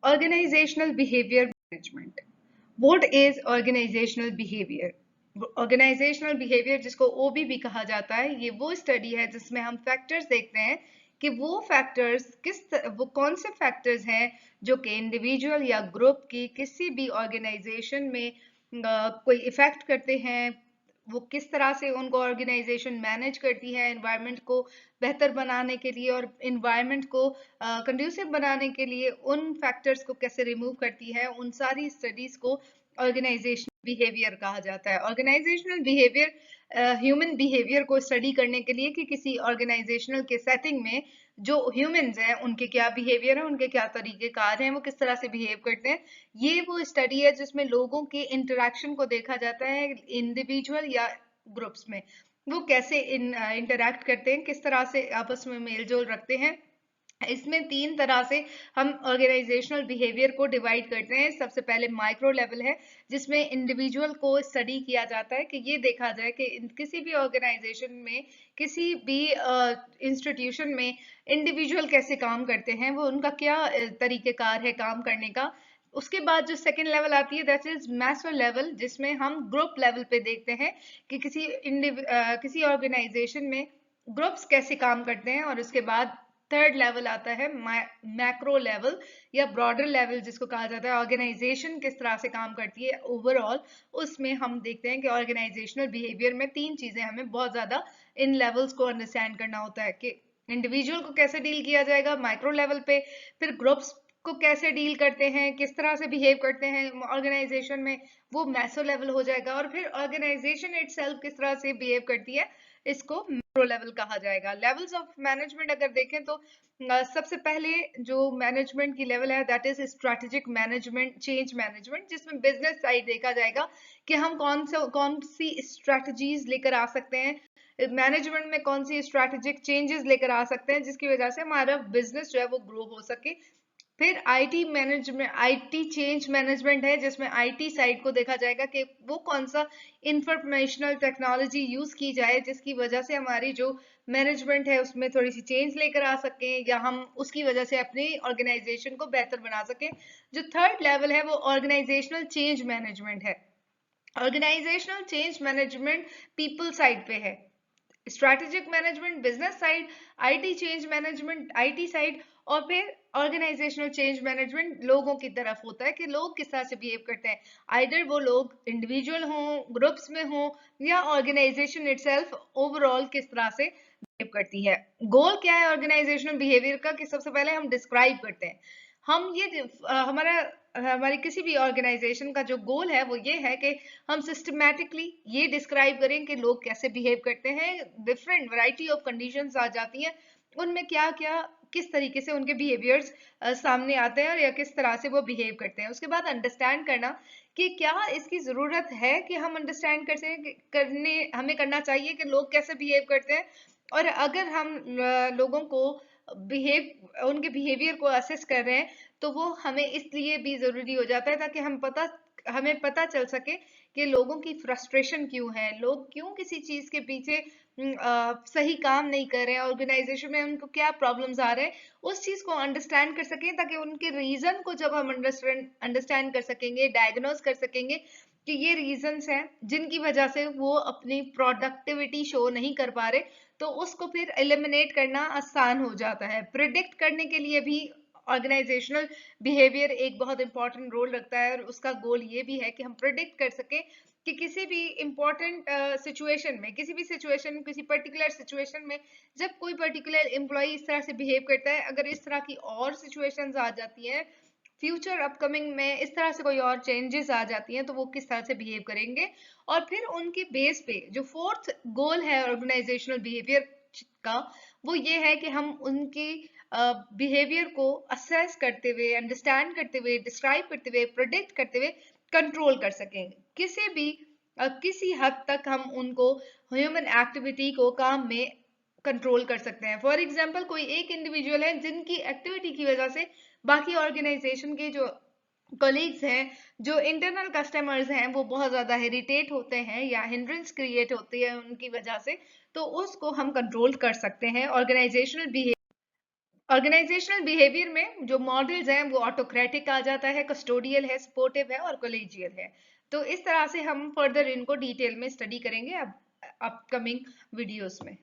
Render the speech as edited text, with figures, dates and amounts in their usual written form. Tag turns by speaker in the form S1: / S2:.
S1: Organizational behavior management. What is organizational behavior? Organisational behaviour, जिसको OB भी कहा जाता है, ये वो स्टडी है जिसमें हम फैक्टर्स देखते हैं कि वो फैक्टर्स वो कौन से फैक्टर्स हैं जो कि इंडिविजुअल या ग्रुप की किसी भी ऑर्गेनाइजेशन में कोई इफेक्ट करते हैं, वो किस तरह से उनको ऑर्गेनाइजेशन मैनेज करती है एनवायरनमेंट को बेहतर बनाने के लिए और एनवायरनमेंट को कंड्यूसिव बनाने के लिए उन फैक्टर्स को कैसे रिमूव करती है। उन सारी स्टडीज को ऑर्गेनाइजेशनल बिहेवियर कहा जाता है। ऑर्गेनाइजेशनल बिहेवियर ह्यूमन बिहेवियर को स्टडी करने के लिए कि किसी ऑर्गेनाइजेशनल के सेटिंग में जो ह्यूमंस हैं उनके क्या बिहेवियर है, उनके क्या तरीके कार हैं, वो किस तरह से बिहेव करते हैं। ये वो स्टडी है जिसमें लोगों के इंटरेक्शन को देखा जाता है, इंडिविजुअल या ग्रुप्स में वो कैसे इंटरेक्ट करते हैं, किस तरह से आपस में मेल जोल रखते हैं। इसमें 3 तरह से हम ऑर्गेनाइजेशनल बिहेवियर को डिवाइड करते हैं। सबसे पहले माइक्रो लेवल है, जिसमें इंडिविजुअल को स्टडी किया जाता है कि ये देखा जाए कि किसी भी ऑर्गेनाइजेशन में, किसी भी इंस्टीट्यूशन में इंडिविजुअल कैसे काम करते हैं, वो उनका क्या तरीकेकार है काम करने का। उसके बाद जो सेकेंड लेवल आती है दैट इज मैसो लेवल, जिसमें हम ग्रुप लेवल पे देखते हैं कि किसी ऑर्गेनाइजेशन में ग्रुप्स कैसे काम करते हैं। और उसके बाद थर्ड लेवल आता है मैक्रो लेवल या ब्रॉडर लेवल, जिसको कहा जाता है ऑर्गेनाइजेशन किस तरह से काम करती है ओवरऑल। उसमें हम देखते हैं कि ऑर्गेनाइजेशनल बिहेवियर में 3 चीजें हमें बहुत ज्यादा इन लेवल्स को अंडरस्टैंड करना होता है कि इंडिविजुअल को कैसे डील किया जाएगा माइक्रो लेवल पे, फिर ग्रुप्स को कैसे डील करते हैं, किस तरह से बिहेव करते हैं ऑर्गेनाइजेशन में, वो मैसो लेवल हो जाएगा। और फिर ऑर्गेनाइजेशन इटसेल्फ किस तरह से बिहेव करती है, इसको मैक्रो लेवल कहा जाएगा। लेवल्स ऑफ मैनेजमेंट अगर देखें तो सबसे पहले जो मैनेजमेंट की लेवल है that is strategic management, change management, जिसमें बिजनेस साइड देखा जाएगा कि हम कौन सी स्ट्रेटजीज लेकर आ सकते हैं, मैनेजमेंट में कौन सी स्ट्रेटेजिक चेंजेस लेकर आ सकते हैं जिसकी वजह से हमारा बिजनेस जो है वो ग्रो हो सके। फिर IT management, IT change management है, जिसमें आईटी साइड को देखा जाएगा कि वो कौन सा इंफॉर्मेशनल टेक्नोलॉजी यूज की जाए जिसकी वजह से हमारी जो मैनेजमेंट है उसमें थोड़ी सी चेंज लेकर आ सकें या हम उसकी वजह से अपनी ऑर्गेनाइजेशन को बेहतर बना सकें। जो थर्ड लेवल है वो ऑर्गेनाइजेशनल चेंज मैनेजमेंट है। Organisational change management people side पे है, strategic management business side, IT change management IT side, और फिर ऑर्गेनाइजेशनल चेंज मैनेजमेंट लोगों की तरफ होता है कि लोग किस तरह से बिहेव करते हैं, आइदर वो लोग इंडिविजुअल हों, ग्रुप्स में हों, या ऑर्गेनाइजेशन इटसेल्फ ओवरऑल किस तरह से बिहेव करती है। गोल क्या है ऑर्गेनाइजेशनल बिहेवियर का कि सबसे पहले हम डिस्क्राइब करते हैं, हम ये हमारी किसी भी ऑर्गेनाइजेशन का जो गोल है वो ये है कि हम सिस्टमैटिकली ये डिस्क्राइब करें कि लोग कैसे बिहेव करते हैं। डिफरेंट वैरायटी ऑफ कंडीशंस आ जाती हैं, उनमें क्या क्या किस तरीके से उनके बिहेवियर्स सामने आते हैं और या किस तरह से वो बिहेव करते हैं। उसके बाद अंडरस्टैंड करना कि क्या इसकी जरूरत है कि हम अंडरस्टैंड करने हमें करना चाहिए कि लोग कैसे बिहेव करते हैं। और अगर हम लोगों को उनके बिहेवियर को असेस कर रहे हैं तो वो हमें इसलिए भी जरूरी हो जाता है ताकि हमें पता चल सके कि लोगों की फ्रस्ट्रेशन क्यों है, लोग क्यों किसी चीज के पीछे सही काम नहीं कर रहे हैं, ऑर्गेनाइजेशन में उनको क्या प्रॉब्लम्स आ रहे हैं, उस चीज को अंडरस्टैंड कर सकें ताकि उनके रीजन को जब हम अंडरस्टैंड कर सकेंगे, डायग्नोज कर सकेंगे कि ये रीजंस हैं जिनकी वजह से वो अपनी प्रोडक्टिविटी शो नहीं कर पा रहे, तो उसको फिर एलिमिनेट करना आसान हो जाता है। प्रिडिक्ट करने के लिए भी ऑर्गेनाइजेशनल बिहेवियर एक बहुत इंपॉर्टेंट रोल रखता है और उसका गोल ये भी है कि हम प्रिडिक्ट कर सके कि किसी भी इंपॉर्टेंट सिचुएशन में, किसी पर्टिकुलर सिचुएशन में जब कोई पर्टिकुलर एम्प्लॉय इस तरह से बिहेव करता है, अगर इस तरह की और सिचुएशंस आ जाती हैं फ्यूचर अपकमिंग में, इस तरह से कोई और चेंजेस आ जाती हैं तो वो किस तरह से बिहेव करेंगे। और फिर उनके बेस पे जो फोर्थ गोल है ऑर्गेनाइजेशनल बिहेवियर का वो ये है कि हम उनकी बिहेवियर को असेस करते हुए, अंडरस्टैंड करते हुए, डिस्क्राइब करते हुए, प्रोडिक्ट करते हुए कंट्रोल कर सकें। किसी हद तक हम उनको ह्यूमन एक्टिविटी को काम में कंट्रोल कर सकते हैं। फॉर एग्जाम्पल कोई एक इंडिविजुअल है जिनकी एक्टिविटी की वजह से बाकी ऑर्गेनाइजेशन के जो कलीग्स हैं, जो इंटरनल कस्टमर्स हैं, वो बहुत ज्यादा हेरिटेट होते हैं या हिंड्रेंस क्रिएट होती है उनकी वजह से, तो उसको हम कंट्रोल कर सकते हैं। ऑर्गेनाइजेशनल बिहेवियर ऑर्गेनाइजेशनल बिहेवियर में जो मॉडल्स हैं वो ऑटोक्रेटिक आ जाता है, कस्टोडियल है, सपोर्टिव है और कोलेजियल है। तो इस तरह से हम फर्दर इनको डिटेल में स्टडी करेंगे अब अपकमिंग वीडियोस में।